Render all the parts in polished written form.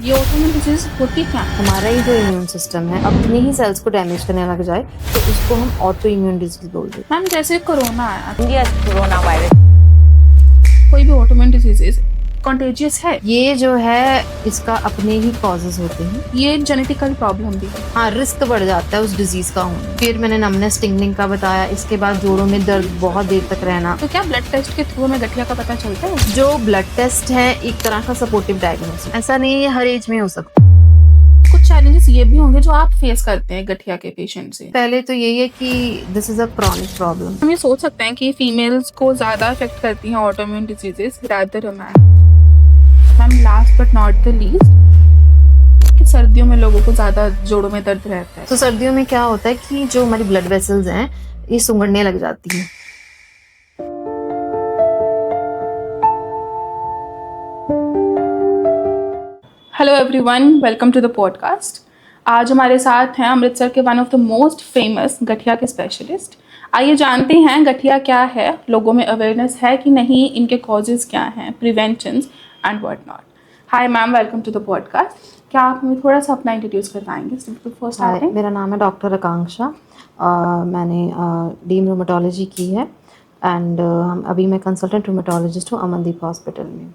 ये autoimmune disease होती क्या है? हमारा ही जो इम्यून सिस्टम है अपने ही सेल्स को डैमेज करने लग जाए तो उसको हम ऑटो इम्यून डिजीज बोल देते मैम जैसे कोरोना आया, इंडिया कोरोना वायरस कोई भी ऑटोइम्यून डिजीज कंटेजियस है। ये जो है इसका अपने ही कॉजेज होते हैं। ये जेनेटिकल प्रॉब्लम भी है। हाँ, रिस्क बढ़ जाता है उस डिजीज का होने। फिर मैंने नमनेस टिंगलिंग का बताया, इसके बाद जोड़ों में दर्द बहुत देर तक रहना। तो क्या ब्लड टेस्ट के थ्रू हमें गठिया का पता चलता है? जो ब्लड टेस्ट है एक तरह का सपोर्टिव डायग्नोसिस, ऐसा नहीं है हर एज में हो सकता। कुछ चैलेंजेस ये भी होंगे जो आप फेस करते हैं गठिया के पेशेंट से। पहले तो यही है कि this is a chronic problem. हम ये सोच सकते हैं कि फीमेल्स को ज्यादा अफेक्ट करती हैं autoimmune diseases rather man. Ma'am last but not the least, कि सर्दियों में लोगों को ज्यादा जोड़ों में दर्द रहता है। तो सर्दियों में क्या होता है कि जो हमारी ब्लड वेसल्स हैं ये सुंगड़ने लग जाती हैं। Hello everyone, welcome to the podcast. आज हमारे साथ हैं अमृतसर के one of the most famous गठिया के स्पेशलिस्ट। आइए जानते हैं गठिया क्या है, लोगों में अवेयरनेस है कि नहीं, इनके कॉजेज क्या हैं, preventions and what not. Hi ma'am, welcome to the podcast. क्या आप हमें थोड़ा सा अपना इंट्रोड्यूस करवाएंगे? हाय, मेरा नाम है डॉक्टर आकांक्षा। मैंने डीम रोमेटोलॉजी की है एंड अभी मैं कंसल्टेंट रोमेटोलॉजिस्ट हूँ अमनदीप हॉस्पिटल में।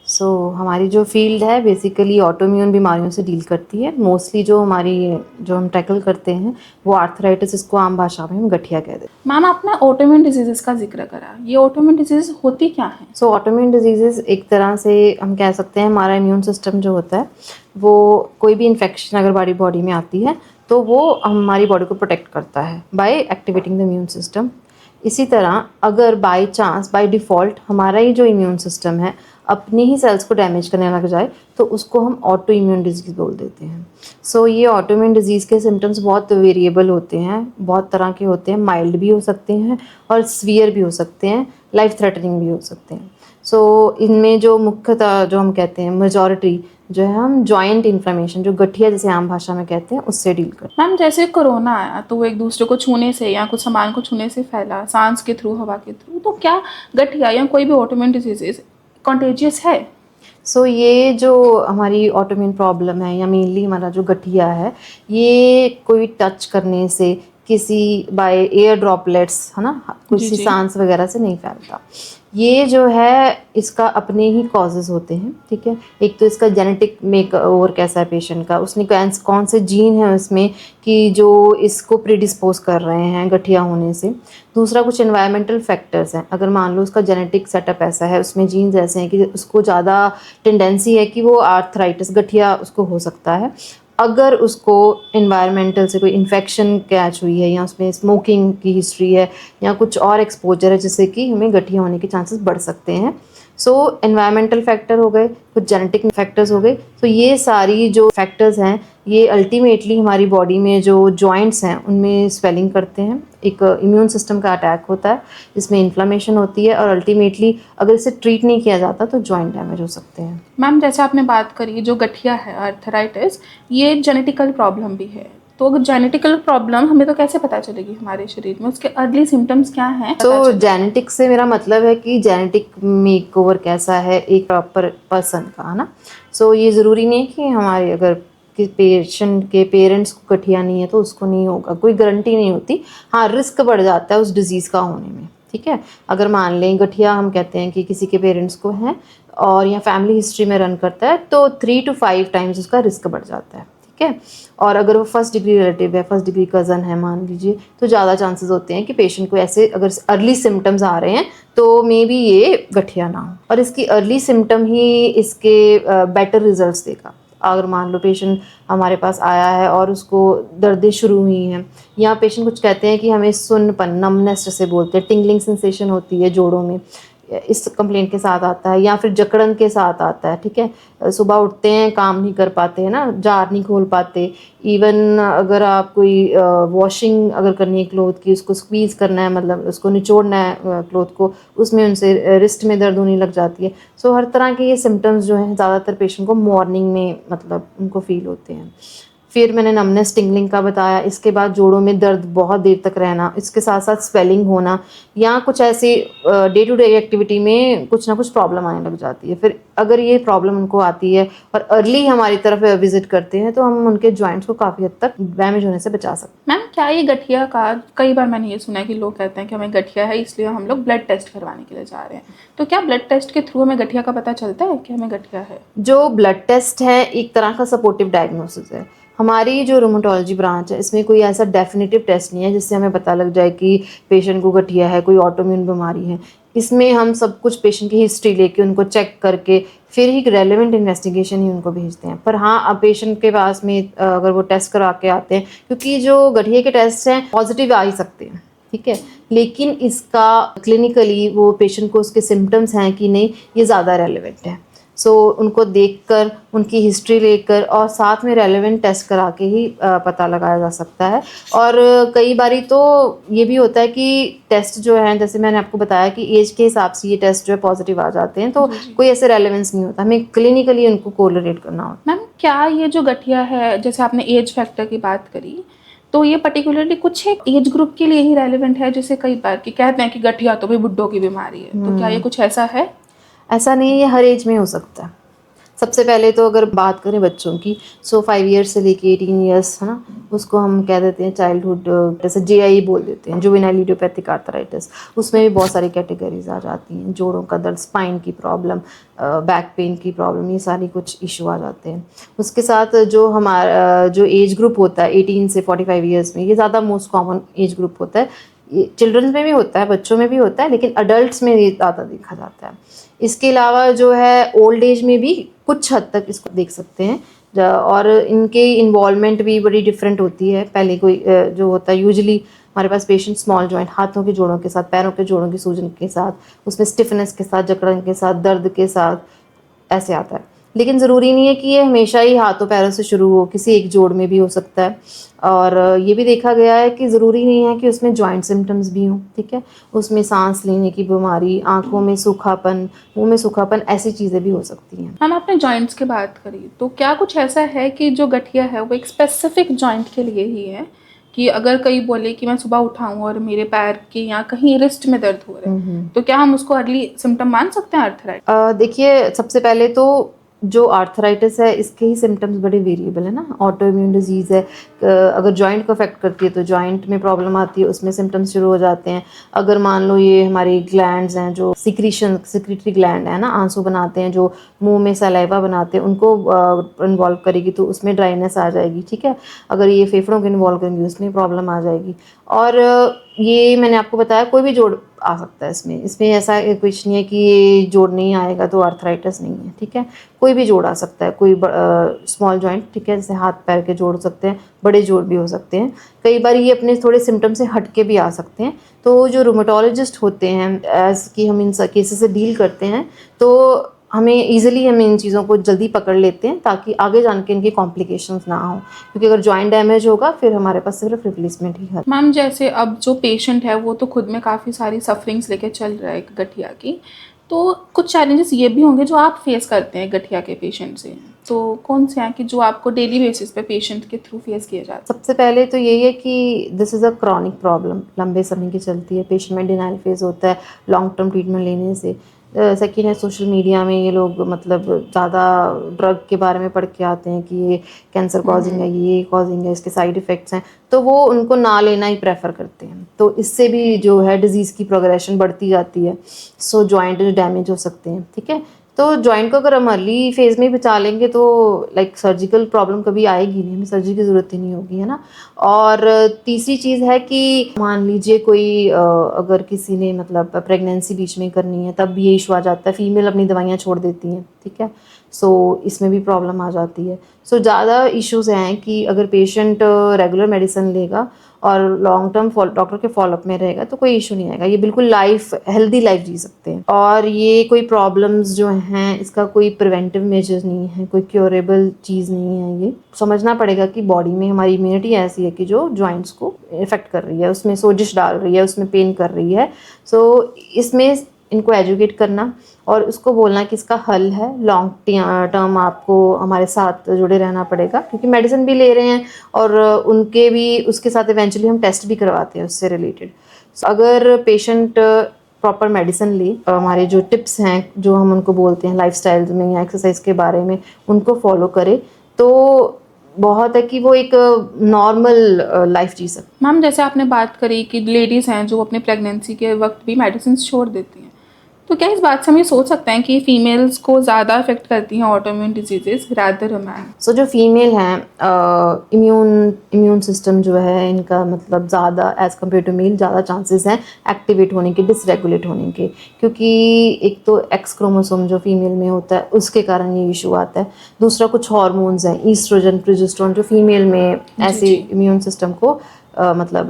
सो हमारी जो फील्ड है बेसिकली ऑटोइम्यून बीमारियों से डील करती है। मोस्टली जो हम टैकल करते हैं वो आर्थराइटिस, इसको आम भाषा में हम गठिया कहते हैं। मैम आपने ऑटोइम्यून डिजीजेस का जिक्र करा, ये ऑटोइम्यून डिजीज होती क्या है? सो ऑटोइम्यून डिजीजेस एक तरह से हम कह सकते हैं हमारा इम्यून सिस्टम जो होता है वो कोई भी इन्फेक्शन अगर हमारी बॉडी में आती है तो वो हमारी बॉडी को प्रोटेक्ट करता है by activating the immune system. इसी तरह अगर बाय चांस बाय डिफ़ॉल्ट हमारा ही जो इम्यून सिस्टम है अपने ही सेल्स को डैमेज करने लग जाए तो उसको हम ऑटो इम्यून डिजीज़ बोल देते हैं। सो ये ऑटो इम्यून डिजीज़ के सिम्टम्स बहुत वेरिएबल होते हैं, बहुत तरह के होते हैं। माइल्ड भी हो सकते हैं और सीवियर भी हो सकते हैं, लाइफ थ्रेटनिंग भी हो सकते हैं। सो इनमें जो मुख्यतः जो हम कहते हैं मेजॉरिटी जो है हम जॉइंट इन्फ्लेमेशन, जो गठिया जैसे आम भाषा में कहते हैं, उससे डील करते हैं। मैम जैसे कोरोना आया तो वो एक दूसरे को छूने से या कुछ सामान को छूने से फैला, सांस के थ्रू, हवा के थ्रू, तो क्या गठिया या कोई भी ऑटोइम्यून डिजीज कंटेजियस है? सो ये जो हमारी ऑटोइम्यून प्रॉब्लम है या मेनली हमारा जो गठिया है ये कोई टच करने से, किसी बाय एयर ड्रॉपलेट्स है ना, किसी जी। सांस वगैरह से नहीं फैलता। ये जो है इसका अपने ही कॉजेज होते हैं, ठीक है। एक तो इसका जेनेटिक मेक ओवर कैसा है पेशेंट का, उसने कौन से जीन है उसमें कि जो इसको प्रीडिस्पोज कर रहे हैं गठिया होने से। दूसरा कुछ एनवायरमेंटल फैक्टर्स हैं। अगर मान लो उसका जेनेटिक सेटअप ऐसा है, उसमें जीन्स ऐसे हैं कि उसको ज़्यादा टेंडेंसी है कि वो आर्थराइटिस गठिया उसको हो सकता है। अगर उसको एनवायरमेंटल से कोई इन्फेक्शन कैच हुई है या उसमें स्मोकिंग की हिस्ट्री है या कुछ और एक्सपोजर है जिससे कि हमें गठिया होने के चांसेस बढ़ सकते हैं। सो एनवायरमेंटल फैक्टर हो गए, कुछ जेनेटिक फैक्टर्स हो गए। तो ये सारी जो फैक्टर्स हैं ये अल्टीमेटली हमारी बॉडी में जो जॉइंट्स हैं उनमें स्वेलिंग करते हैं। एक इम्यून सिस्टम का अटैक होता है, इसमें इन्फ्लेमेशन होती है और अल्टीमेटली अगर इसे ट्रीट नहीं किया जाता तो जॉइंट डैमेज हो सकते हैं। मैम जैसे आपने बात करी, जो गठिया है आर्थराइटिस, ये जेनेटिकल प्रॉब्लम भी है। तो अगर जेनेटिकल प्रॉब्लम हमें तो कैसे पता चलेगी हमारे शरीर में, उसके अर्ली सिम्टम्स क्या हैं? तो जेनेटिक से मेरा मतलब है कि जेनेटिक मेकओवर कैसा है एक प्रॉपर पर्सन का, है ना। सो ये ज़रूरी नहीं है कि हमारे अगर कि पेशेंट के पेरेंट्स को गठिया नहीं है तो उसको नहीं होगा, कोई गारंटी नहीं होती। हाँ, रिस्क बढ़ जाता है उस डिज़ीज़ का होने में, ठीक है। अगर मान लें गठिया हम कहते हैं कि किसी के पेरेंट्स को है और या फैमिली हिस्ट्री में रन करता है तो 3 to 5 टाइम्स उसका रिस्क बढ़ जाता है, ठीक है। और अगर वो फर्स्ट डिग्री रिलेटिव है, फर्स्ट डिग्री कज़न है मान लीजिए, तो ज़्यादा चांसेस होते हैं कि पेशेंट को ऐसे अगर अर्ली सिम्टम्स आ रहे हैं तो मे बी ये गठिया ना हो। और इसकी अर्ली सिम्टम ही इसके बेटर रिजल्ट्स देगा। अगर मान लो पेशेंट हमारे पास आया है और उसको दर्दें शुरू हुई हैं या पेशेंट कुछ कहते हैं कि हमें सुन्नपन, नमनेस जैसे बोलते हैं, टिंगलिंग सेंसेशन होती है जोड़ों में, इस कंप्लेंट के साथ आता है या फिर जकड़न के साथ आता है, ठीक है। सुबह उठते हैं, काम नहीं कर पाते हैं ना, जार नहीं खोल पाते। इवन अगर आप कोई वॉशिंग अगर करनी है क्लोथ की, उसको स्क्वीज़ करना है, मतलब उसको निचोड़ना है क्लोथ को, उसमें उनसे रिस्ट में दर्द होने लग जाती है। सो हर तरह के ये सिम्टम्स जो हैं ज़्यादातर पेशेंट को मॉर्निंग में मतलब उनको फील होते हैं। फिर मैंने नमनेस टिंगलिंग का बताया, इसके बाद जोड़ों में दर्द बहुत देर तक रहना, इसके साथ साथ स्वेलिंग होना, या कुछ ऐसे डे टू डे एक्टिविटी में कुछ ना कुछ प्रॉब्लम आने लग जाती है। फिर अगर ये प्रॉब्लम उनको आती है और अर्ली हमारी तरफ विजिट करते हैं तो हम उनके जॉइंट्स को काफ़ी हद तक डैमेज होने से बचा सकते हैं। मैम क्या ये गठिया का, कई बार मैंने ये सुना है कि लोग कहते हैं कि हमें गठिया है इसलिए हम लोग ब्लड टेस्ट करवाने के लिए जा रहे हैं, तो क्या ब्लड टेस्ट के थ्रू हमें गठिया का पता चलता है कि हमें गठिया है? जो ब्लड टेस्ट है एक तरह का सपोर्टिव डायग्नोसिस है। हमारी जो रोमेटोलॉजी ब्रांच है इसमें कोई ऐसा डेफिनेटिव टेस्ट नहीं है जिससे हमें पता लग जाए कि पेशेंट को गठिया है, कोई ऑटोइम्यून बीमारी है। इसमें हम सब कुछ पेशेंट की हिस्ट्री लेके उनको चेक करके फिर ही रेलेवेंट इन्वेस्टिगेशन ही उनको भेजते हैं। पर हाँ, अब पेशेंट के पास में अगर वो टेस्ट करा के आते हैं, क्योंकि जो गठिया के टेस्ट हैं पॉजिटिव आ ही सकते हैं, ठीक है, लेकिन इसका क्लिनिकली वो पेशेंट को उसके सिम्टम्स हैं कि नहीं ये ज़्यादा रेलेवेंट है। सो उनको देखकर, उनकी हिस्ट्री लेकर और साथ में रेलेवेंट टेस्ट करा के ही पता लगाया जा सकता है। और कई बारी तो ये भी होता है कि टेस्ट जो है, जैसे मैंने आपको बताया कि एज के हिसाब से ये टेस्ट जो है पॉजिटिव आ जाते हैं, तो कोई ऐसे रेलेवेंस नहीं होता, हमें क्लिनिकली उनको कोरिलेट करना होता है। मैम क्या ये जो गठिया है, जैसे आपने एज फैक्टर की बात करी, तो ये पर्टिकुलरली कुछ एक एज ग्रुप के लिए ही रेलेवेंट है? जैसे कई बार कि कहते हैं कि गठिया तो भाई बुड्ढों की बीमारी है, तो क्या ये कुछ ऐसा है? ऐसा नहीं है, ये हर एज में हो सकता है। सबसे पहले तो अगर बात करें बच्चों की, 5 ईयर्स से लेके 18 ईयर्स है ना, उसको हम कह देते हैं चाइल्डहुड, जैसे JIE बोल देते हैं, जुवेनाइल इडियोपैथिक आर्थराइटिस। उसमें भी बहुत सारी कैटेगरीज आ जाती हैं, जोड़ों का दर्द, स्पाइन की प्रॉब्लम, बैक पेन की प्रॉब्लम, ये सारी कुछ इशू आ जाते हैं। उसके साथ जो हमारा जो एज ग्रुप होता है 18 से 45 ईयर्स में, ये ज़्यादा मोस्ट कॉमन एज ग्रुप होता है। ये चिल्ड्रंस में भी होता है, बच्चों में भी होता है, लेकिन अडल्ट्स में ये ज़्यादा देखा जाता है। इसके अलावा जो है ओल्ड एज में भी कुछ हद तक इसको देख सकते हैं, और इनके इन्वॉल्वमेंट भी बड़ी डिफरेंट होती है। पहले कोई जो होता है यूजुअली हमारे पास पेशेंट स्मॉल जॉइंट, हाथों के जोड़ों के साथ, पैरों के जोड़ों की सूजन के साथ, उसमें स्टिफनेस के साथ, जकड़न के साथ, दर्द के साथ, ऐसे आता है। लेकिन ज़रूरी नहीं है कि ये हमेशा ही हाथों पैरों से शुरू हो, किसी एक जोड़ में भी हो सकता है। और ये भी देखा गया है कि ज़रूरी नहीं है कि उसमें जॉइंट सिम्टम्स भी हों, ठीक है, उसमें सांस लेने की बीमारी, आंखों में सूखापन, मुंह में सूखापन, ऐसी चीज़ें भी हो सकती हैं। हम आपने जॉइंट्स की बात करी, तो क्या कुछ ऐसा है कि जो गठिया है वो एक स्पेसिफिक जॉइंट के लिए ही है, कि अगर कहीं बोले कि मैं सुबह उठाऊं और मेरे पैर के या कहीं रिस्ट में दर्द हो रहा है, तो क्या हम उसको अर्ली सिम्टम मान सकते हैं आर्थराइटिस? देखिए, सबसे पहले तो जो आर्थराइटिस है इसके ही सिम्टम्स बड़े वेरिएबल है ना। ऑटो इम्यून डिजीज़ है, अगर जॉइंट को अफेक्ट करती है तो जॉइंट में प्रॉब्लम आती है, उसमें सिम्टम्स शुरू हो जाते हैं। अगर मान लो ये हमारी ग्लैंड्स हैं, जो सिक्रीटरी ग्लैंड है ना, आंसू बनाते हैं, जो मुंह में सलाइवा बनाते हैं, उनको इन्वॉल्व करेगी तो उसमें ड्राइनेस आ जाएगी, ठीक है। अगर ये फेफड़ों को इन्वॉल्व करेंगी उसमें प्रॉब्लम आ जाएगी। और ये मैंने आपको बताया कोई भी जोड़ आ सकता है इसमें ऐसा कुछ नहीं है कि ये जोड़ नहीं आएगा तो आर्थराइटिस नहीं है, ठीक है। कोई भी जोड़ आ सकता है, कोई स्मॉल जॉइंट, ठीक है, जैसे हाथ पैर के जोड़ हो सकते हैं, बड़े जोड़ भी हो सकते हैं। कई बार ये अपने थोड़े सिम्टम से हट के भी आ सकते हैं। तो जो रूमेटोलॉजिस्ट होते हैं, एज कि हम इन केसेस से डील करते हैं, तो हमें ईजिली हम इन चीज़ों को जल्दी पकड़ लेते हैं ताकि आगे जान के इनकी कॉम्प्लिकेशंस ना हो, क्योंकि अगर जॉइंट डैमेज होगा फिर हमारे पास सिर्फ रिप्लेसमेंट ही है। मैम जैसे अब जो पेशेंट है वो तो खुद में काफ़ी सारी सफरिंग्स लेके चल रहा है गठिया की, तो कुछ चैलेंजेस ये भी होंगे जो आप फेस करते हैं गठिया के पेशेंट से, तो कौन से हैं कि जो आपको डेली बेसिस पे पेशेंट के थ्रू फेस किए जाते हैं? सबसे पहले तो यही है कि this is a chronic problem, लंबे समय की चलती है, पेशेंट में डिनाइल फेज होता है लॉन्ग टर्म ट्रीटमेंट लेने से। सेकेंड है, सोशल मीडिया में ये लोग मतलब ज़्यादा ड्रग के बारे में पढ़ के आते हैं कि ये कैंसर कॉजिंग है, ये कॉजिंग है, इसके साइड इफ़ेक्ट्स हैं, तो वो उनको ना लेना ही प्रेफर करते हैं। तो इससे भी जो है डिज़ीज़ की प्रोग्रेशन बढ़ती जाती है, सो जॉइंट डैमेज हो सकते हैं, ठीक है। तो जॉइंट को अगर हम अर्ली फेज़ में ही बचा लेंगे तो लाइक सर्जिकल प्रॉब्लम कभी आएगी नहीं, हमें सर्जरी की ज़रूरत ही नहीं होगी, है ना। और तीसरी चीज़ है कि मान लीजिए कोई अगर किसी ने मतलब प्रेगनेंसी बीच में करनी है तब भी ये इशू आ जाता है, फीमेल अपनी दवाइयाँ छोड़ देती हैं, ठीक है, सो इसमें भी प्रॉब्लम आ जाती है। सो ज़्यादा इश्यूज़ हैं कि अगर पेशेंट रेगुलर मेडिसिन लेगा और लॉन्ग टर्म डॉक्टर के फॉलोअप में रहेगा तो कोई इशू नहीं आएगा, ये बिल्कुल हेल्दी लाइफ जी सकते हैं। और ये कोई प्रॉब्लम्स जो हैं इसका कोई प्रिवेंटिव मेजर नहीं है, कोई क्योरेबल चीज़ नहीं है। ये समझना पड़ेगा कि बॉडी में हमारी इम्यूनिटी ऐसी है कि जो जॉइंट्स को इफेक्ट कर रही है, उसमें सोजिश डाल रही है, उसमें पेन कर रही है। सो इसमें इनको एजुकेट करना और उसको बोलना कि इसका हल है, लॉन्ग टर्म आपको हमारे साथ जुड़े रहना पड़ेगा, क्योंकि मेडिसिन भी ले रहे हैं और उनके भी उसके साथ इवेंचुअली हम टेस्ट भी करवाते हैं उससे रिलेटेड। अगर पेशेंट प्रॉपर मेडिसिन ले, हमारे जो टिप्स हैं जो हम उनको बोलते हैं लाइफस्टाइल में या एक्सरसाइज के बारे में, उनको फॉलो करे तो बहुत है कि वो एक नॉर्मल लाइफ जी सकते। मैम जैसे आपने बात करी कि लेडीज़ हैं जो अपने प्रेगनेंसी के वक्त भी मेडिसिन छोड़ देती हैं, तो क्या इस बात से हम ये सोच सकते हैं कि फीमेल्स को ज़्यादा अफेक्ट करती हैं ऑटोइम्यून डिजीजेस रादर मैन? सो जो फीमेल हैं इम्यून सिस्टम जो है इनका मतलब ज़्यादा एज़ कम्पेयर टू मेल ज़्यादा चांसेस हैं एक्टिवेट होने के, डिसरेगुलेट होने के, क्योंकि एक तो एक्स क्रोमोसोम जो फीमेल में होता है उसके कारण ये इशू आता है। दूसरा कुछ हार्मोन्स हैं, ईस्ट्रोजन, प्रोजेस्टेरोन, जो फीमेल में ऐसे इम्यून सिस्टम को मतलब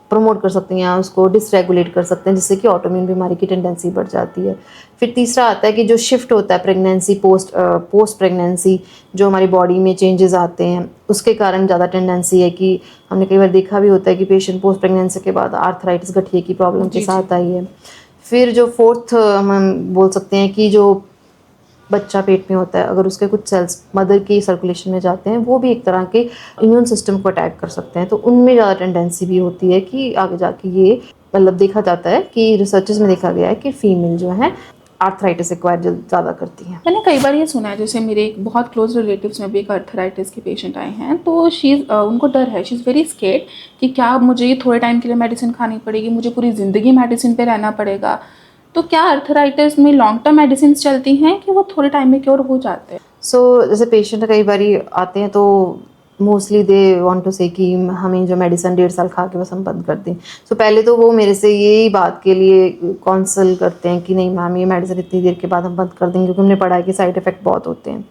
प्रमोट कर सकते हैं या उसको डिसरेगुलेट कर सकते हैं, जिससे कि ऑटोइम्यून बीमारी की टेंडेंसी बढ़ जाती है। फिर तीसरा आता है कि जो शिफ्ट होता है प्रेगनेंसी पोस्ट प्रेगनेंसी, जो हमारी बॉडी में चेंजेस आते हैं उसके कारण ज़्यादा टेंडेंसी है कि हमने कई बार देखा भी होता है कि पेशेंट पोस्ट प्रेगनेंसी के बाद आर्थराइटिस, गठिए की प्रॉब्लम के साथ आई है। फिर जो फोर्थ हम बोल सकते हैं कि जो बच्चा पेट में होता है, अगर उसके कुछ सेल्स मदर की सर्कुलेशन में जाते हैं, वो भी एक तरह के इम्यून सिस्टम को अटैक कर सकते हैं, तो उनमें ज़्यादा टेंडेंसी भी होती है कि आगे जाके ये मतलब देखा जाता है कि रिसर्चेस में देखा गया है कि फीमेल जो है आर्थराइटिस एक्वायर ज़्यादा करती हैं। मैंने कई बार ये सुना है, जैसे मेरे एक बहुत क्लोज रिलेटिव्स में भी एक आर्थराइटिस के पेशेंट आए हैं, तो उनको डर है, शी इज़ वेरी स्केर्ड कि क्या मुझे ये थोड़े टाइम के लिए मेडिसिन खानी पड़ेगी, मुझे पूरी ज़िंदगी मेडिसिन पे रहना पड़ेगा। तो क्या आर्थराइटिस में लॉन्ग टर्म मेडिसिन चलती हैं कि वो थोड़े टाइम में क्योर हो जाते हैं? सो जैसे पेशेंट कई बार आते हैं तो मोस्टली दे वांट टू से कि हमें जो मेडिसिन 1.5 साल खा के बस हम बंद कर दें। सो पहले तो वो मेरे से यही बात के लिए काउंसल करते हैं कि नहीं मैम, ये मेडिसिन इतनी देर के बाद हम बंद कर देंगे, क्योंकि हमने पढ़ा है कि साइड इफ़ेक्ट बहुत होते हैं।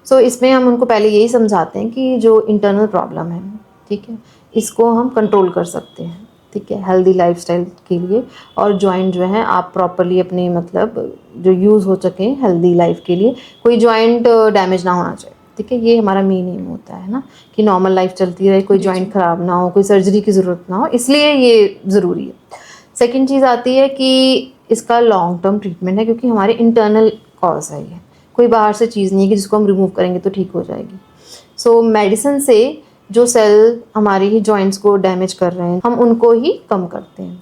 सो इसमें हम उनको पहले यही समझाते हैं कि जो इंटरनल प्रॉब्लम है, ठीक है, इसको हम कंट्रोल कर सकते हैं, ठीक है, हेल्दी लाइफस्टाइल के लिए। और जॉइंट जो है आप प्रॉपरली अपने मतलब जो यूज़ हो सके हेल्दी लाइफ के लिए, कोई जॉइंट डैमेज ना होना चाहिए, ठीक है, ये हमारा मेन एम होता है ना, कि नॉर्मल लाइफ चलती रहे, कोई जॉइंट ख़राब ना हो, कोई सर्जरी की ज़रूरत ना हो, इसलिए ये ज़रूरी है। सेकेंड चीज़ आती है कि इसका लॉन्ग टर्म ट्रीटमेंट है, क्योंकि हमारे इंटरनल कॉज है, ये कोई बाहर से चीज़ नहीं है कि जिसको हम रिमूव करेंगे तो ठीक हो जाएगी। सो मेडिसिन से जो सेल हमारे ही जॉइंट्स को डैमेज कर रहे हैं, हम उनको ही कम करते हैं,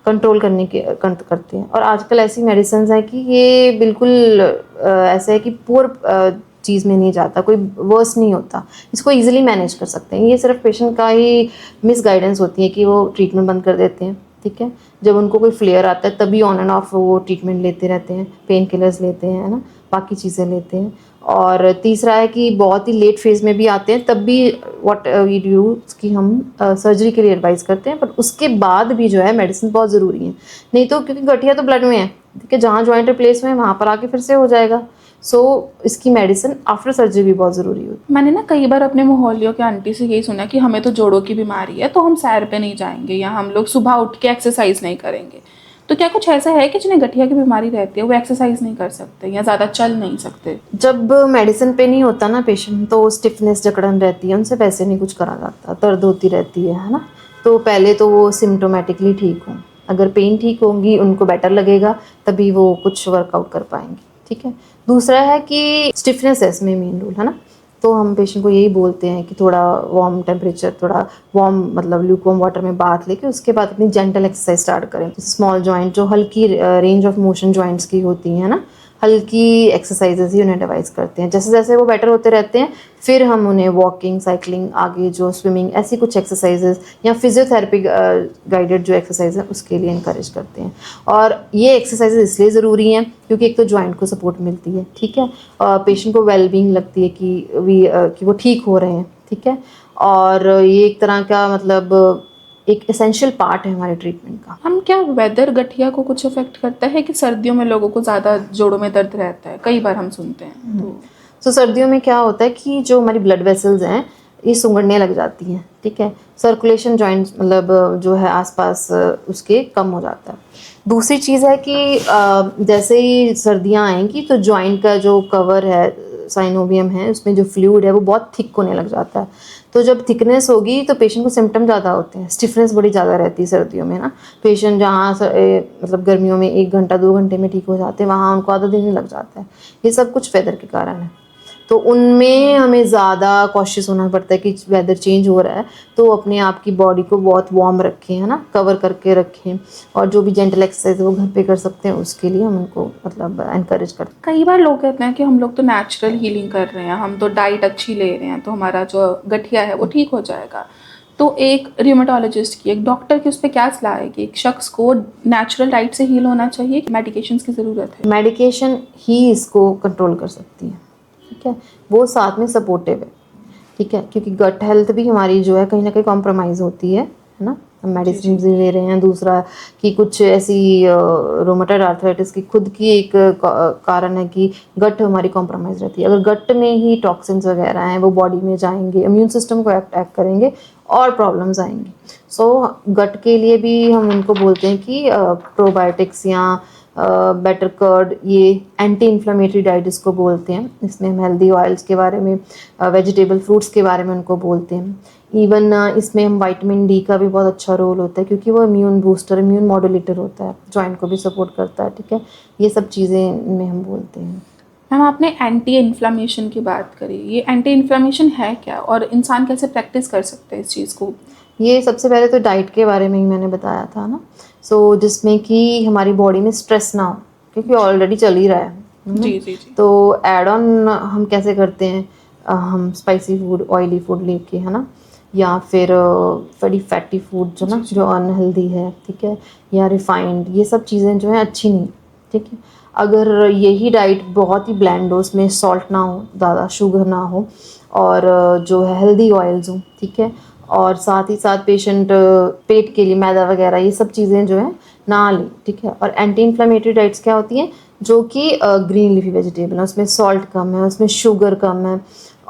कंट्रोल करते हैं। और आजकल ऐसी मेडिसिन है कि ये बिल्कुल ऐसा है कि पुअर चीज़ में नहीं जाता, कोई वर्स नहीं होता, इसको इजीली मैनेज कर सकते हैं। ये सिर्फ पेशेंट का ही मिस गाइडेंस होती है कि वो ट्रीटमेंट बंद कर देते हैं, ठीक है, जब उनको कोई फ्लेयर आता है तभी ऑन एंड ऑफ वो ट्रीटमेंट लेते रहते हैं, पेन किलर्स लेते हैं, है ना, बाकी चीज़ें लेते हैं। और तीसरा है कि बहुत ही लेट फेज़ में भी आते हैं, तब भी व्हाट वी डू कि हम सर्जरी के लिए एडवाइस करते हैं, पर उसके बाद भी जो है मेडिसिन बहुत ज़रूरी है। नहीं तो क्योंकि गठिया तो ब्लड में है, ठीक है, जहाँ जॉइंट रिप्लेस में है वहाँ पर आके फिर से हो जाएगा। सो इसकी मेडिसिन आफ्टर सर्जरी भी बहुत ज़रूरी होती है। मैंने ना कई बार अपने मोहल्लियों के आंटी से यही सुना कि हमें तो जोड़ों की बीमारी है तो हम सैर पे नहीं जाएंगे या हम लोग सुबह उठ के एक्सरसाइज नहीं करेंगे। तो क्या कुछ ऐसा है कि जिन्हें गठिया की बीमारी रहती है वो एक्सरसाइज नहीं कर सकते या ज़्यादा चल नहीं सकते? जब मेडिसिन पे नहीं होता ना पेशेंट, तो स्टिफनेस जकड़न रहती है, उनसे वैसे नहीं कुछ करा जाता, दर्द होती रहती है ना। तो पहले तो वो सिम्टोमेटिकली ठीक हों, अगर पेन ठीक होंगी, उनको बेटर लगेगा, तभी वो कुछ वर्कआउट कर पाएंगे, ठीक है। दूसरा है कि स्टिफनेस है इसमें मेन रोल, है ना, तो हम पेशेंट को यही बोलते हैं कि थोड़ा वार्म टेम्परेचर, थोड़ा वार्म मतलब ल्यूकवार्म वाटर में बाथ लेके उसके बाद अपनी जेंटल एक्सरसाइज स्टार्ट करें। स्मॉल जॉइंट जो हल्की रेंज ऑफ मोशन जॉइंट्स की होती हैं ना, हल्की एक्सरसाइजेज ही उन्हें एडवाइस करते हैं। जैसे जैसे वो बेटर होते रहते हैं, फिर हम उन्हें वॉकिंग, साइकिलिंग, आगे जो स्विमिंग, ऐसी कुछ एक्सरसाइजेज या फिजियोथेरेपी गाइडेड जो एक्सरसाइज है उसके लिए इंकरेज करते हैं। और ये एक्सरसाइजेज इसलिए ज़रूरी हैं क्योंकि एक तो जॉइंट को सपोर्ट मिलती है, ठीक है, पेशेंट को वेलबींग लगती है कि वो ठीक हो रहे हैं, ठीक है, और ये एक तरह का मतलब एक एसेंशियल पार्ट है हमारे ट्रीटमेंट का। हम क्या वेदर गठिया को कुछ अफेक्ट करता है कि सर्दियों में लोगों को ज़्यादा जोड़ों में दर्द रहता है? कई बार हम सुनते हैं। तो सर्दियों में क्या होता है कि जो हमारी ब्लड वेसल्स हैं ये सुंगड़ने लग जाती हैं, ठीक है, सर्कुलेशन जॉइंट्स मतलब जो है आसपास उसके कम हो जाता है। दूसरी चीज़ है कि जैसे ही सर्दियाँ आएंगी तो जॉइंट का जो कवर है साइनोवियम है उसमें जो फ्लूइड है वो बहुत थिक होने लग जाता है। तो जब थिकनेस होगी तो पेशेंट को सिम्टम ज़्यादा होते हैं, स्टिफनेस बड़ी ज़्यादा रहती है सर्दियों में ना। पेशेंट जहाँ मतलब गर्मियों में 1 घंटा 2 घंटे में ठीक हो जाते हैं, वहाँ उनको आधा दिन ही लग जाता है। ये सब कुछ वेदर के कारण है। तो उनमें हमें ज़्यादा कॉशियस होना पड़ता है कि वेदर चेंज हो रहा है तो अपने आप की बॉडी को बहुत वार्म रखें, है ना, कवर करके रखें। और जो भी जेंटल एक्सरसाइज वो घर पे कर सकते हैं उसके लिए हम उनको मतलब एनकरेज करते हैं। कई बार लोग कहते हैं कि हम लोग तो नेचुरल हीलिंग कर रहे हैं, हम तो डाइट अच्छी ले रहे हैं तो हमारा जो गठिया है वो ठीक हो जाएगा। तो एक रियूमेटोलॉजिस्ट की, एक डॉक्टर की उस पर क्या सलाह है कि एक शख्स को नेचुरल डाइट से हील होना चाहिए कि मेडिकेशंस की ज़रूरत है? मेडिकेशन ही इसको कंट्रोल कर सकती है, ठीक है, वो साथ में सपोर्टिव है, ठीक है, क्योंकि गट हेल्थ भी हमारी जो है कहीं ना कहीं कॉम्प्रोमाइज़ होती है ना। हम मेडिसिन भी ले रहे हैं, दूसरा कि कुछ ऐसी रोमेटॉइड आर्थराइटिस की खुद की एक कारण है कि गट हमारी कॉम्प्रोमाइज़ रहती है। अगर गट में ही टॉक्सिन्स वगैरह हैं वो बॉडी में जाएंगे, इम्यून सिस्टम को अटैक करेंगे और प्रॉब्लम्स आएंगी। सो गट के लिए भी हम उनको बोलते हैं कि प्रोबायोटिक्स या बेटर कर्ड, ये एंटी इन्फ्लेमेटरी डाइट इसको बोलते हैं। इसमें हम हेल्दी ऑयल्स के बारे में, वेजिटेबल फ्रूट्स के बारे में उनको बोलते हैं। इवन इसमें हम विटामिन डी का भी बहुत अच्छा रोल होता है क्योंकि वो इम्यून बूस्टर, इम्यून मॉड्यूलेटर होता है, जॉइंट को भी सपोर्ट करता है, ठीक है। ये सब चीज़ें में हम बोलते हैं। मैम आपने एंटी इन्फ्लामेशन की बात करी, ये एंटी इन्फ्लामेशन है क्या और इंसान कैसे प्रैक्टिस कर सकते हैं इस चीज़ को? ये सबसे पहले तो डाइट के बारे में ही मैंने बताया था ना। सो जिसमें कि हमारी बॉडी में स्ट्रेस ना हो क्योंकि ऑलरेडी चल ही रहा है ना? जी जी जी। तो एड ऑन हम कैसे करते हैं, हम स्पाइसी फूड, ऑयली फूड लेके, है ना, या फिर बड़ी फैटी फूड जो ना जो अनहेल्दी है, ठीक है, या रिफाइंड, ये सब चीज़ें जो हैं अच्छी नहीं, ठीक है। अगर यही डाइट बहुत ही ब्लैंड हो, उसमें सॉल्ट ना हो, ज़्यादा शुगर ना हो और जो है हेल्दी ऑयल्स हो, ठीक है, और साथ ही साथ पेशेंट पेट के लिए मैदा वगैरह ये सब चीज़ें जो है ना लें, ठीक है। और एंटी इन्फ्लेमेटरी डाइट्स क्या होती हैं, जो कि ग्रीन लीफी वेजिटेबल है, उसमें सॉल्ट कम है, उसमें शुगर कम है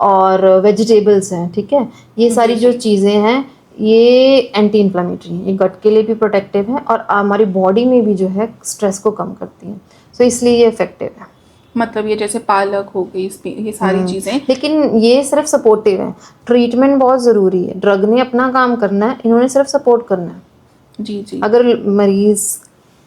और वेजिटेबल्स हैं, ठीक है। ये सारी जो चीज़ें हैं ये एंटी इन्फ्लेमेटरी हैं, ये गट के लिए भी प्रोटेक्टिव है और हमारी बॉडी में भी जो है स्ट्रेस को कम करती हैं। सो इसलिए ये इफेक्टिव है। मतलब ये जैसे पालक हो गई, ये सारी चीज़ें। लेकिन ये सिर्फ सपोर्टिव है, ट्रीटमेंट बहुत ज़रूरी है। ड्रग ने अपना काम करना है, इन्होंने सिर्फ सपोर्ट करना है। जी जी। अगर मरीज़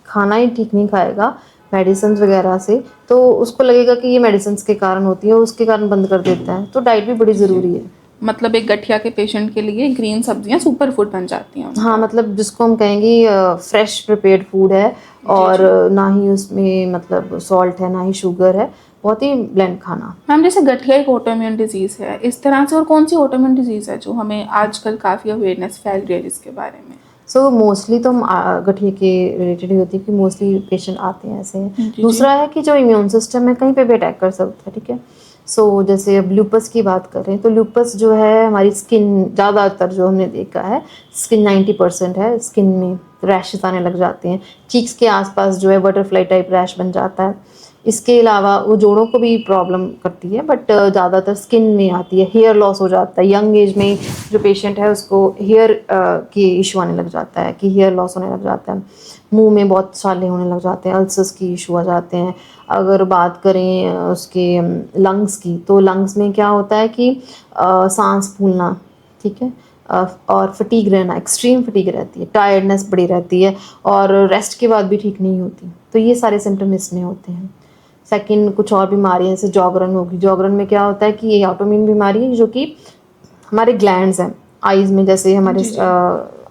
खाना ही ठीक नहीं खाएगा मेडिसिन वगैरह से तो उसको लगेगा कि ये मेडिसिन के कारण होती है, उसके कारण बंद कर देता है। तो डाइट भी बड़ी ज़रूरी है। मतलब एक गठिया के पेशेंट के लिए ग्रीन सब्जियां सुपर फूड बन जाती हैं उनका। हाँ, मतलब जिसको हम कहेंगे फ्रेश प्रिपेयर्ड फूड है और ना ही उसमें मतलब सॉल्ट है ना ही शुगर है, बहुत ही ब्लेंड खाना। मैम जैसे गठिया एक ऑटोइम्यून डिजीज़ है, इस तरह से और कौन सी ऑटोइम्यून डिजीज़ है जो हमें आजकल काफ़ी अवेयरनेस फैल रही है जिसके बारे में? सो मोस्टली तो हम गठिए के रिलेटेड ही होती है कि मोस्टली पेशेंट आते हैं ऐसे हैं। दूसरा है कि जो इम्यून सिस्टम है कहीं पे भी अटैक कर सकता है, ठीक है। सो जैसे अब लूपस की बात करें तो लूपस जो है हमारी स्किन, ज़्यादातर जो हमने देखा है स्किन 90% है, स्किन में रैशेस आने लग जाते हैं, चीक्स के आसपास जो है बटरफ्लाई टाइप रैश बन जाता है। इसके अलावा वो जोड़ों को भी प्रॉब्लम करती है बट ज़्यादातर स्किन में आती है। हेयर लॉस हो जाता है, यंग एज में जो पेशेंट है उसको हेयर की इशू आने लग जाता है कि हेयर लॉस होने लग जाता है, मुंह में बहुत छाले होने लग जाते हैं, अल्सर्स की इशू आ जाते हैं। अगर बात करें उसके लंग्स की तो लंग्स में क्या होता है कि सांस फूलना, ठीक है, और फटीग रहना, एक्सट्रीम फटीग रहती है, टायर्डनेस बड़ी रहती है और रेस्ट के बाद भी ठीक नहीं होती। तो ये सारे सिम्टम इसमें होते हैं। सेकंड कुछ और बीमारियां जैसे जॉगरन होगी, जॉगरन में क्या होता है कि ये ऑटोइम्यून बीमारी है जो कि हमारे ग्लैंड्स हैं आईज में, जैसे हमारे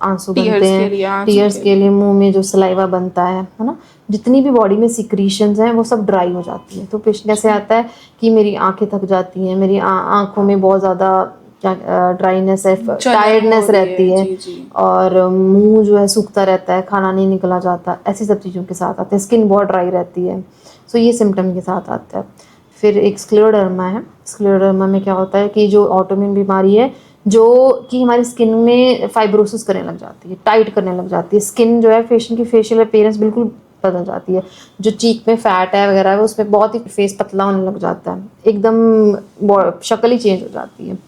आंसू बनते हैं टीयर्स के लिए, मुंह में जो सलाइवा बनता है ना, जितनी भी बॉडी में सिक्रीशंस हैं वो सब ड्राई हो जाती है। तो पेशेंट ऐसे आता है कि मेरी आंखें थक जाती हैं, मेरी आंखों में बहुत ज़्यादा ड्राइनेस है, टायर्डनेस रहती है और मुंह जो है सूखता रहता है, खाना नहीं निकला जाता, ऐसी सब चीज़ों के साथ आते हैं। स्किन बहुत ड्राई रहती है, सो ये सिम्टम के साथ आता है। फिर एक स्क्लेरोडर्मा है। स्क्लेरोडर्मा में क्या होता है कि जो ऑटोइम्यून बीमारी है जो कि हमारी स्किन में फाइब्रोसिस करने लग जाती है, टाइट करने लग जाती है, स्किन जो है पेशेंट की फेशियल अपीयरेंस बिल्कुल बदल जाती है। जो चीक में फैट है वगैरह है उसमें बहुत ही फेस पतला होने लग जाता है, एकदम शक्ल ही चेंज हो जाती है।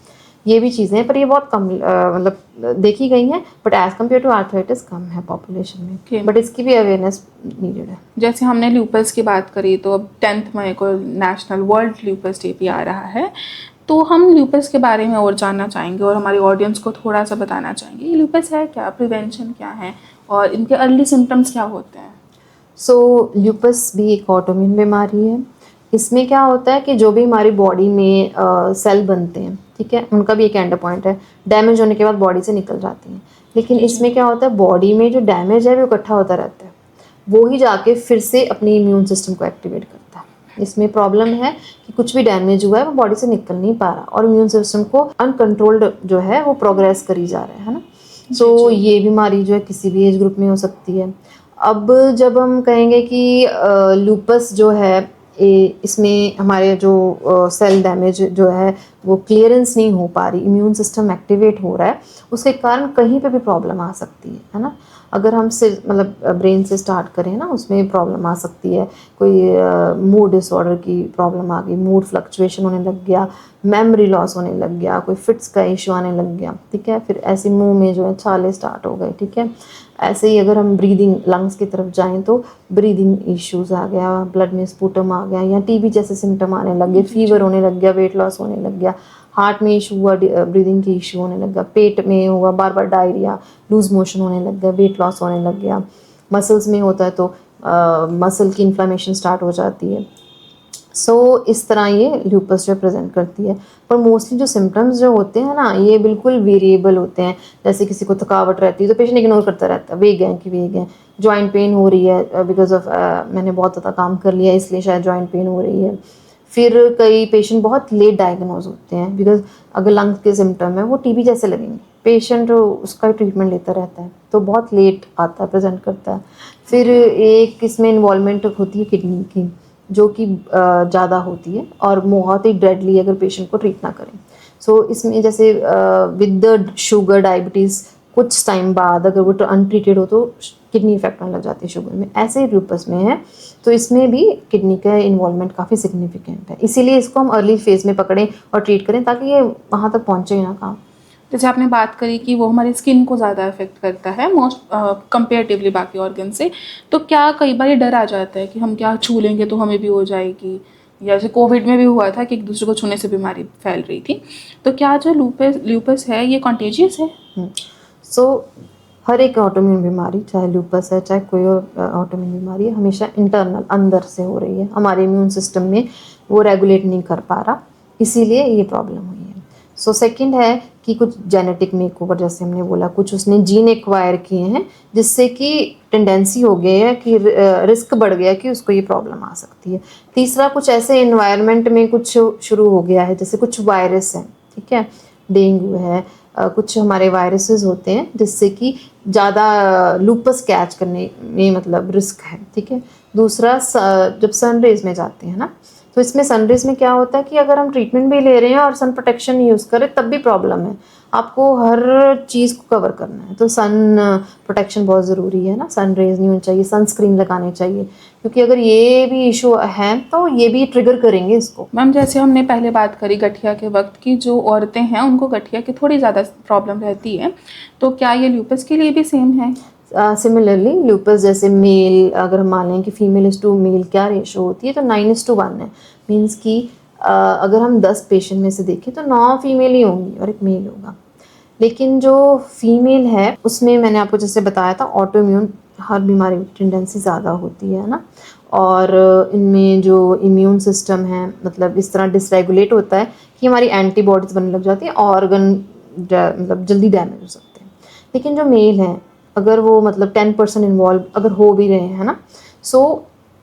ये भी चीज़ें हैं, पर ये बहुत कम मतलब देखी गई हैं, but as compare to arthritis कम है पॉपुलेशन में, बट इसकी भी अवेयरनेस नीडेड है। जैसे हमने ल्यूपस की बात करी, तो अब 10 मई को नेशनल वर्ल्ड ल्यूपस डे भी आ रहा है, तो हम ल्यूपस के बारे में और जानना चाहेंगे और हमारी ऑडियंस को थोड़ा सा बताना चाहेंगे ये ल्यूपस है क्या, प्रिवेंशन क्या है और इनके अर्ली सिम्टम्स क्या होते हैं। सो ल्यूपस भी एक ऑटोइम्यून बीमारी है। इसमें क्या होता है कि जो भी हमारी बॉडी में सेल बनते हैं, ठीक है, उनका भी एक एंड पॉइंट है, डैमेज होने के बाद बॉडी से निकल जाती हैं। लेकिन इसमें क्या होता है, बॉडी में जो डैमेज है वो इकट्ठा होता रहता है, वो ही जाके फिर से अपने इम्यून सिस्टम को एक्टिवेट करता है। इसमें प्रॉब्लम है कि कुछ भी डैमेज हुआ है वो बॉडी से निकल नहीं पा रहा और इम्यून सिस्टम को अनकंट्रोल्ड जो है वो प्रोग्रेस करी जा रहा है ना। सो ये बीमारी जो है किसी भी एज ग्रुप में हो सकती है। अब जब हम कहेंगे कि लूपस जो है इसमें हमारे जो सेल डैमेज जो है वो क्लियरेंस नहीं हो पा रही, इम्यून सिस्टम एक्टिवेट हो रहा है, उसके कारण कहीं पे भी प्रॉब्लम आ सकती है ना। अगर हम सिर्फ मतलब ब्रेन से स्टार्ट करें ना, उसमें प्रॉब्लम आ सकती है, कोई मूड डिसऑर्डर की प्रॉब्लम आ गई, मूड फ्लक्चुएशन होने लग गया, मेमोरी लॉस होने लग गया, कोई फिट्स का इशू आने लग गया, ठीक है, फिर ऐसे मुंह में जो है छाले स्टार्ट हो गए, ठीक है। ऐसे ही अगर हम ब्रीदिंग लंग्स की तरफ जाएं तो ब्रीदिंग इश्यूज आ गया, ब्लड में स्पूटम आ गया, या टीबी जैसे सिम्टम आने लग गए, फीवर होने लग गया, वेट लॉस होने लग गया, हार्ट में इशू हुआ, ब्रीदिंग की इशू होने लग गया, पेट में हुआ बार बार डायरिया, लूज मोशन होने लग गया, वेट लॉस होने लग गया, मसल्स में होता है तो मसल की इन्फ्लामेशन स्टार्ट हो जाती है। सो इस तरह ये ल्यूपस जो प्रेजेंट करती है। पर मोस्टली जो सिम्टम्स जो होते हैं ना, ये बिल्कुल वेरिएबल होते हैं। जैसे किसी को थकावट रहती है तो पेशेंट इग्नोर करता रहता है, वेग है, जॉइंट पेन हो रही है बिकॉज ऑफ मैंने बहुत ज़्यादा काम कर लिया इसलिए शायद जॉइंट पेन हो रही है। फिर कई पेशेंट बहुत लेट डायग्नोज होते हैं, बिकॉज अगर लंग्स के सिम्टम है वो टीबी जैसे लगेंगे, पेशेंट उसका ट्रीटमेंट लेता रहता है तो बहुत लेट आता है, प्रेजेंट करता है। फिर एक इसमें इन्वॉल्वमेंट होती है किडनी की, जो कि ज़्यादा होती है और बहुत ही डेडली अगर पेशेंट को ट्रीट ना करें। सो इसमें जैसे विद द शुगर डायबिटीज़ कुछ टाइम बाद अगर वो अनट्रीटेड हो तो किडनी इफेक्ट होने लग जाती है शुगर में, ऐसे ही लूपस में है। तो इसमें भी किडनी का इन्वॉल्वमेंट काफ़ी सिग्निफिकेंट है, इसीलिए इसको हम अर्ली फेज में पकड़ें और ट्रीट करें ताकि ये वहाँ तक पहुँचे ही ना काम। जैसे आपने बात करी कि वो हमारी स्किन को ज़्यादा अफेक्ट करता है मोस्ट कंपेरेटिवली बाकी ऑर्गन से, तो क्या कई बार ये डर आ जाता है कि हम क्या छू लेंगे तो हमें भी हो जाएगी, या जैसे कोविड में भी हुआ था कि एक दूसरे को छूने से बीमारी फैल रही थी, तो क्या जो ल्यूपस है ये कॉन्टेजियस है? सो हर एक ऑटोइम्यून बीमारी, चाहे लूपस है चाहे कोई और ऑटोइम्यून बीमारी है, हमेशा इंटरनल अंदर से हो रही है, हमारे इम्यून सिस्टम में वो रेगुलेट नहीं कर पा रहा, इसीलिए ये प्रॉब्लम हुई है। सो सेकंड है कि कुछ जेनेटिक मेकओवर, जैसे हमने बोला, कुछ उसने जीन एक्वायर किए हैं जिससे कि टेंडेंसी हो गई है कि रिस्क बढ़ गया कि उसको ये प्रॉब्लम आ सकती है। तीसरा, कुछ ऐसे इन्वायरमेंट में कुछ शुरू हो गया है, जैसे कुछ वायरस हैं, ठीक है, डेंगू है, कुछ हमारे वायरसेस होते हैं जिससे कि ज़्यादा लूपस कैच करने में मतलब रिस्क है, ठीक है। दूसरा, जब सन रेज में जाते हैं ना, तो इसमें सनरेज में क्या होता है कि अगर हम ट्रीटमेंट भी ले रहे हैं और सन प्रोटेक्शन यूज़ करें तब भी प्रॉब्लम है, आपको हर चीज़ को कवर करना है, तो सन प्रोटेक्शन बहुत ज़रूरी है ना, सन रेज नहीं होनी चाहिए, सनस्क्रीन लगानी चाहिए, क्योंकि अगर ये भी इशू है तो ये भी ट्रिगर करेंगे इसको। मैम, जैसे हमने पहले बात करी गठिया के वक्त की, जो औरतें हैं उनको गठिया की थोड़ी ज़्यादा प्रॉब्लम रहती है, तो क्या ये ल्यूपस के लिए भी सेम है? सिमिलरली लूपस जैसे मेल, अगर हम मान लें कि फीमेल इज टू मेल क्या रेशो होती है, तो 9:1 है। मीन्स कि अगर हम 10 पेशेंट में से देखें तो 9 फीमेल ही होंगी और एक मेल होगा। लेकिन जो फीमेल है उसमें मैंने आपको जैसे बताया था, ऑटोइम्यून हर बीमारी की टेंडेंसी ज़्यादा होती है ना, और इनमें जो इम्यून सिस्टम है मतलब इस तरह डिसरेगुलेट होता है कि हमारी एंटीबॉडीज़ बनने लग जाती है, ऑर्गन मतलब जल्दी डैमेज हो सकते हैं। लेकिन जो मेल हैं, अगर वो मतलब 10% इन्वॉल्व अगर हो भी रहे हैं ना, सो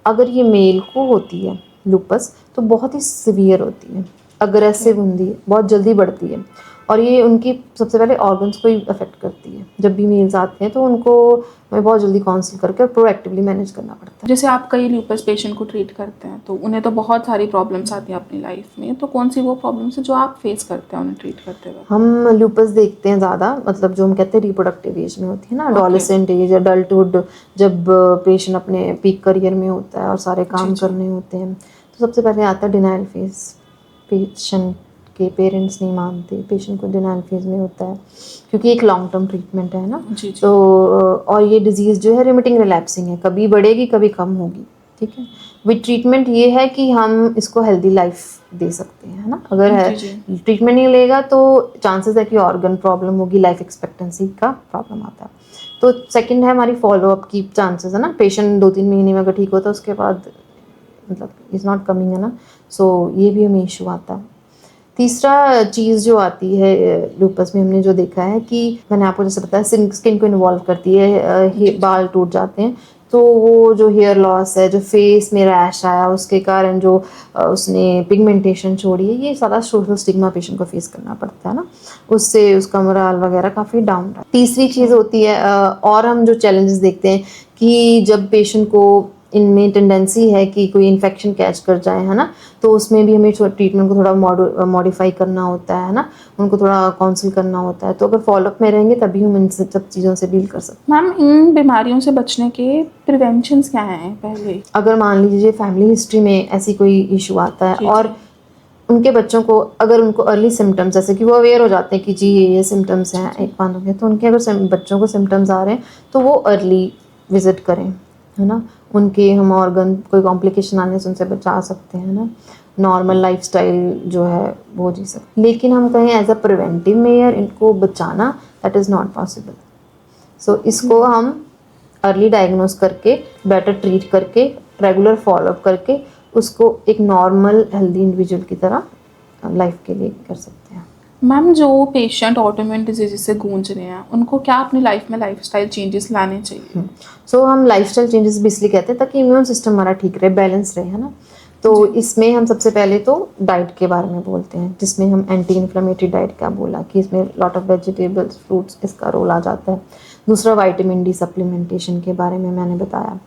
अगर ये मेल को होती है लूपस तो बहुत ही सिवियर होती है, अग्रेसिव होती है, बहुत जल्दी बढ़ती है, और ये उनकी सबसे पहले ऑर्गन्स को ही अफेक्ट करती है। जब भी मेल्स आते हैं तो उनको हमें बहुत जल्दी काउंसिल करके और प्रोएक्टिवली मैनेज करना पड़ता है। जैसे आप कई ल्यूपस पेशेंट को ट्रीट करते हैं तो उन्हें तो बहुत सारी प्रॉब्लम्स आती हैं अपनी लाइफ में, तो कौन सी वो प्रॉब्लम्स है जो आप फेस करते हैं उन्हें ट्रीट करते हुए? हम लूपस देखते हैं ज़्यादा, मतलब जो हम कहते हैं रिप्रोडक्टिव एज में होती है ना, एडोलेसेंट एज, अडल्टहुड, जब पेशेंट अपने पीक करियर में होता है और सारे काम करने होते हैं, तो सबसे पहले आता है डिनाइल फेज पेशेंट के पेरेंट्स नहीं मानते, पेशेंट को डिनाइल फेज में होता है क्योंकि एक लॉन्ग टर्म ट्रीटमेंट है ना। जी। तो और ये डिजीज़ जो है रिमिटिंग रिलैप्सिंग है, कभी बढ़ेगी कभी कम होगी, ठीक है। विद ट्रीटमेंट ये है कि हम इसको हेल्दी लाइफ दे सकते हैं, है ना। अगर है ट्रीटमेंट नहीं लेगा तो चांसेस है कि ऑर्गन प्रॉब्लम होगी, लाइफ एक्सपेक्टेंसी का प्रॉब्लम आता है। तो सेकंड है हमारी फॉलोअप की चांसेस, है ना। पेशेंट 2-3 महीने में अगर ठीक होता है उसके बाद मतलब इज़ नॉट कमिंग, है ना। सो ये भी हमें इशू आता है। तीसरा चीज़ जो आती है लूपस में हमने जो देखा है कि मैंने आपको जैसे बताया स्किन को इन्वॉल्व करती है, बाल टूट जाते हैं, तो वो जो हेयर लॉस है, जो फेस में रैश आया उसके कारण जो उसने पिगमेंटेशन छोड़ी है, ये सारा सोशल स्टिग्मा पेशेंट को फेस करना पड़ता है ना, उससे उसका मोरल वगैरह काफ़ी डाउन रहा है। तीसरी चीज़ होती है और हम जो चैलेंजेस देखते हैं कि जब पेशेंट को इनमें टेंडेंसी है कि कोई इन्फेक्शन कैच कर जाए, है ना, तो उसमें भी हमें ट्रीटमेंट को थोड़ा मॉडिफाई करना होता है ना, उनको थोड़ा काउंसिल करना होता है। तो अगर फॉलोअप में रहेंगे तभी हम इन सब चीज़ों से डील कर सकते हैं। मैम इन बीमारियों से बचने के प्रिवेंशंस क्या हैं पहले? अगर मान लीजिए फैमिली हिस्ट्री में ऐसी कोई इशू आता है और उनके बच्चों को अगर उनको अर्ली सिम्टम्स, जैसे कि वो अवेयर हो जाते हैं कि जी ये सिम्टम्स हैं एक बार हो गया, तो उनके अगर बच्चों को सिम्टम्स आ रहे हैं तो वो अर्ली विजिट करें, है ना। उनके हम ऑर्गन कोई कॉम्प्लिकेशन आने से उनसे बचा सकते हैं ना, नॉर्मल लाइफस्टाइल जो है वो जी सकते। लेकिन हम कहें एज अ प्रिवेंटिव मेयर इनको बचाना, दैट इज़ नॉट पॉसिबल। सो इसको हम अर्ली डायग्नोस करके, बेटर ट्रीट करके, रेगुलर फॉलोअप करके उसको एक नॉर्मल हेल्दी इंडिविजुअल की तरह लाइफ के लिए कर सकते हैं। मैम जो पेशेंट ऑटोइम्यून डिजीज से गूंज रहे हैं उनको क्या अपनी लाइफ में लाइफस्टाइल चेंजेस लाने चाहिए? सो हम लाइफस्टाइल चेंजेस भी इसलिए कहते हैं ताकि इम्यून सिस्टम हमारा ठीक रहे, बैलेंस रहे, है ना। तो इसमें हम सबसे पहले तो डाइट के बारे में बोलते हैं, जिसमें हम एंटी इन्फ्लेमेटरी डाइट का बोला कि इसमें लॉट ऑफ वेजिटेबल्स, फ्रूट्स, इसका रोल आ जाता है। दूसरा विटामिन डी सप्लीमेंटेशन के बारे में मैंने बताया।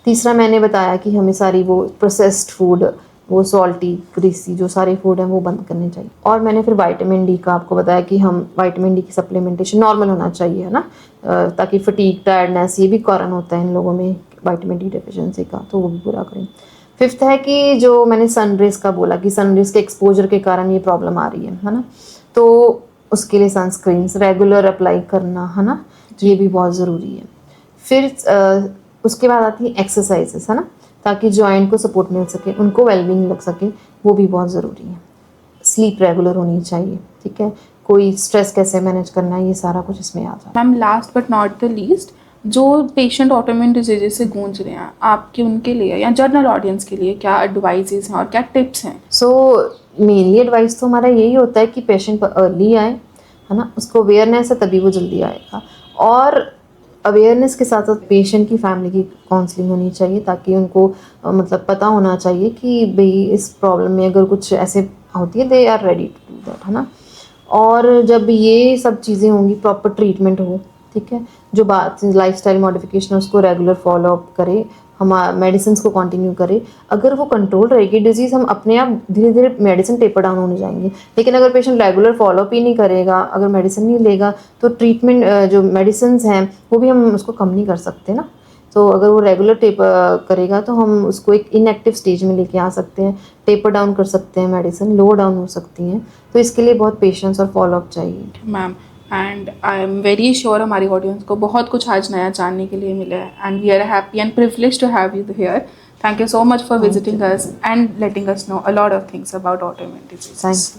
तीसरा मैंने बताया कि हमें सारी वो प्रोसेस्ड फूड, वो सॉल्टी, ग्रीसी जो सारे फूड हैं वो बंद करने चाहिए। और मैंने फिर विटामिन डी का आपको बताया कि हम विटामिन डी की सप्लीमेंटेशन नॉर्मल होना चाहिए, है ना, ताकि फटीग, टायर्डनेस, ये भी कारण होता है इन लोगों में विटामिन डी डेफिशिएंसी का, तो वो भी पूरा करें। फिफ्थ है कि जो मैंने सनरेज का बोला कि सनरेज के एक्सपोजर के कारण ये प्रॉब्लम आ रही है ना, तो उसके लिए सनस्क्रीन्स रेगुलर अप्लाई करना, है ना, ये भी बहुत ज़रूरी है। फिर उसके बाद आती है एक्सरसाइजेस, है ना, ताकि जॉइंट को सपोर्ट मिल सके, उनको वेलबींग लग सके, वो भी बहुत ज़रूरी है। स्लीप रेगुलर होनी चाहिए, ठीक है। कोई स्ट्रेस कैसे मैनेज करना है, ये सारा कुछ इसमें आ जाता है। Ma'am last but not the least, जो पेशेंट ऑटोइम्यून डिजीज से गूंज रहे हैं आपके उनके लिए या जनरल ऑडियंस के लिए क्या एडवाइजेस हैं और क्या टिप्स हैं? सो मेनली एडवाइस तो हमारा यही होता है कि पेशेंट अर्ली आए, है ना, उसको अवेयरनेस है तभी वो जल्दी आएगा। और अवेयरनेस के साथ साथ पेशेंट की फैमिली की काउंसलिंग होनी चाहिए ताकि उनको मतलब पता होना चाहिए कि भाई इस प्रॉब्लम में अगर कुछ ऐसे होती है they are ready to do that, है ना। और जब ये सब चीज़ें होंगी, प्रॉपर ट्रीटमेंट हो, ठीक है, जो बात लाइफस्टाइल मॉडिफिकेशन उसको रेगुलर फॉलोअप करे, हम मेडिसिन को कंटिन्यू करें। अगर वो कंट्रोल रहेगी डिजीज़, हम अपने आप धीरे धीरे मेडिसिन टेपर डाउन होने जाएंगे। लेकिन अगर पेशेंट रेगुलर फॉलोअप ही नहीं करेगा, अगर मेडिसिन नहीं लेगा, तो ट्रीटमेंट जो मेडिसिन हैं वो भी हम उसको कम नहीं कर सकते ना। तो अगर वो रेगुलर टेपर करेगा तो हम उसको एक इनएक्टिव स्टेज में लेके आ सकते हैं, टेपर डाउन कर सकते हैं, मेडिसिन लो डाउन हो सकती हैं। तो इसके लिए बहुत पेशेंस और फॉलोअप चाहिए। Ma'am and I am very sure हमारी ऑडियंस को बहुत कुछ आज नया जानने के लिए मिला है and we are happy and privileged to have you here. Thank you so much for visiting us and letting us know a lot of things about autoimmune diseases. Thank you.